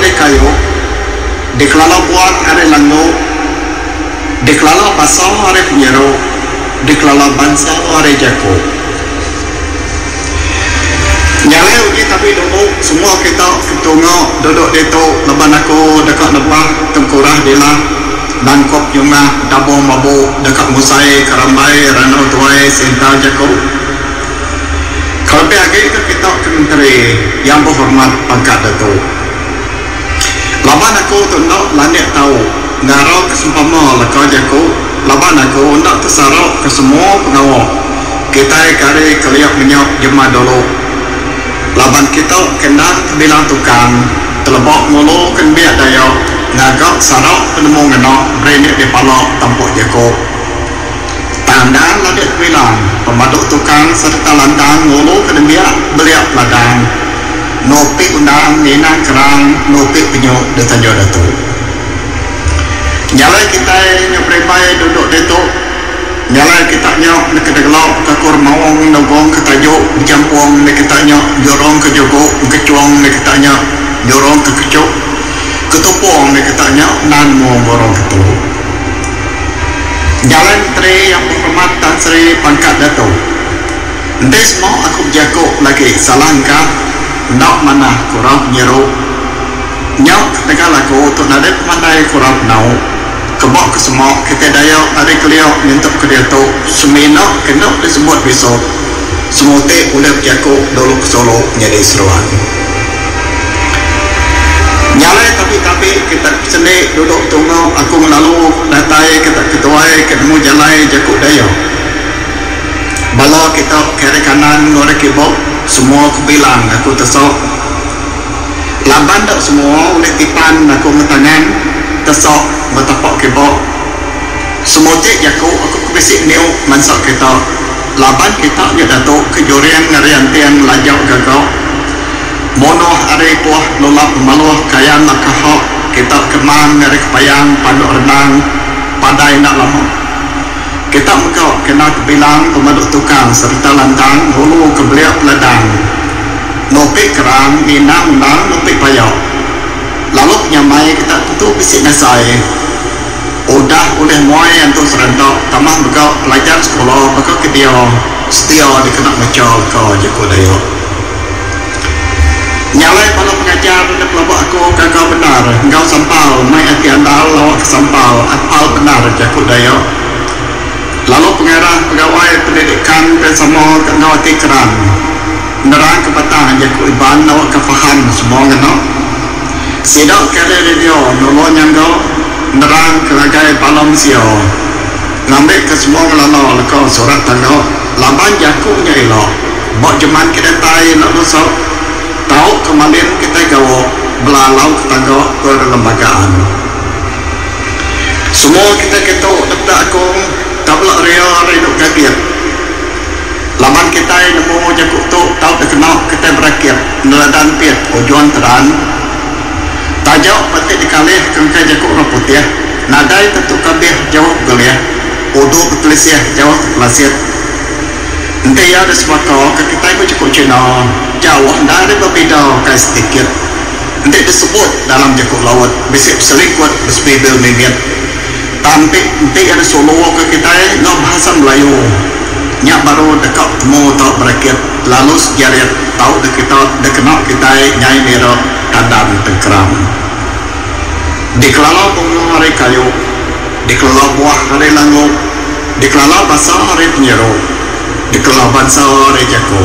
hari kayu, dikelala buat hari langu, dikelala pasal hari penyeru, dikelala bangsa hari jago. Nyalai uji tapi dulu semua kita tunggu duduk itu leban aku dekat lebah tengkurah dilah langkop jumlah dabo mabu dekat musai kerambai ranau tuai sental jago. Kalau lagi kita menteri yang berhormat pangkat itu. Laban aku tunduk langit tahu ngarau kesempama lekau jago. Laban aku nak tersarok ke semua pengawal. Kita kari keliak menyok jemaah dulu. Laban kita kena bilang tukang telebok mulu kan biak dayo ngagak sarok penemu ngenok berenik di palok tampuk jago. Tandang ladet bilang pemaduk tukang serta lantang mulu kan biak beliak ladang nopi undang nina kerang nopi penyuk di tanjau datu. Nyalai kita nyoprepai duduk datu. Nyalai kita nyok nak kedegelok kakur mawang nogong ketajuk jampung nak kita nyok jorong ke jogo kecuang nak kita nyok jorong ke kecuk ketupung nak kita nyok nan mo borong ketu. Jalan tri yang berhormat Tan Sri Pangkat Datuk. Ndes mau aku jago lagi salangka nak mana kurang nyeru nyok ketika laku untuk nadet mandai kurang nau kebok ke semua kita daya ada keliau minta ke dia tu semina kena disebut besok semuti boleh berjaku dulu ke Solo jadi seruan nyalai tapi kita sendiri duduk tunggu aku melalui datai kita ketuai ketemu jalai jaku daya bala kita kiri kanan ngorek kibok semua aku bilang aku tesok laban tak semua oleh tipan aku metangan tesok bertapak kebok semutik jaku aku kebisik niu mansak kita laban kita dia datuk kejurian ngariantian lajau gagau mono hari puah lolap maluh kayan lakahok kita kemang ngari kepayang panduk renang padai nak lama kita mengkau kena bilang pemaduk tukang serta lantang hulu kebeliak peladang nopik kerang minang nang nopik payau lalu nyamai kita tentu bisik nasai udah oleh muai untuk serentak tamah bekau pelajar sekolah bekau ke dia setia dikenak macam kau jago dayo nyalai pada pengajar pada pelabak aku kagak benar engkau sampal mai hati andal lawak sampal apal benar jago dayo lalu pengarah pegawai pendidikan bersama kengau hati keran nerang kepatah jago iban lawak kefaham semua kenal sidak kare radio nolong nyanggo nerang kelagai palam sio ngambil ke semua ngelalo lekau surat tanggo laban jakunya ilo bok jeman kita tai nak lusok tahu kemalin kita gawo belalau ke tanggo ke lembagaan semua kita ketuk letak aku tablak ria hidup kaget laban kita nemu jakuk tu tahu terkenal kita berakit neladan piat ujuan teran tajau batik dikalih kengkai jakuk orang putih nadai tentu kabih jauh geliah udu ketelisiah jauh ketelasiat nanti ya ada sebakau ke kita ikut jakuk Cina jauh dari berbeda kai sedikit nanti disebut dalam jakuk laut bisip selingkuat bersepibil minggit tapi nanti ada Solo ke kita no bahasa Melayu nyak baru dekat temu tak berakit lalu sejarit tahu dekenal kita nyai merah kadang tengkeram dikelala bunga hari kayu dikelala buah hari langu dikelala basah hari penyeru dikelala bangsa hari jago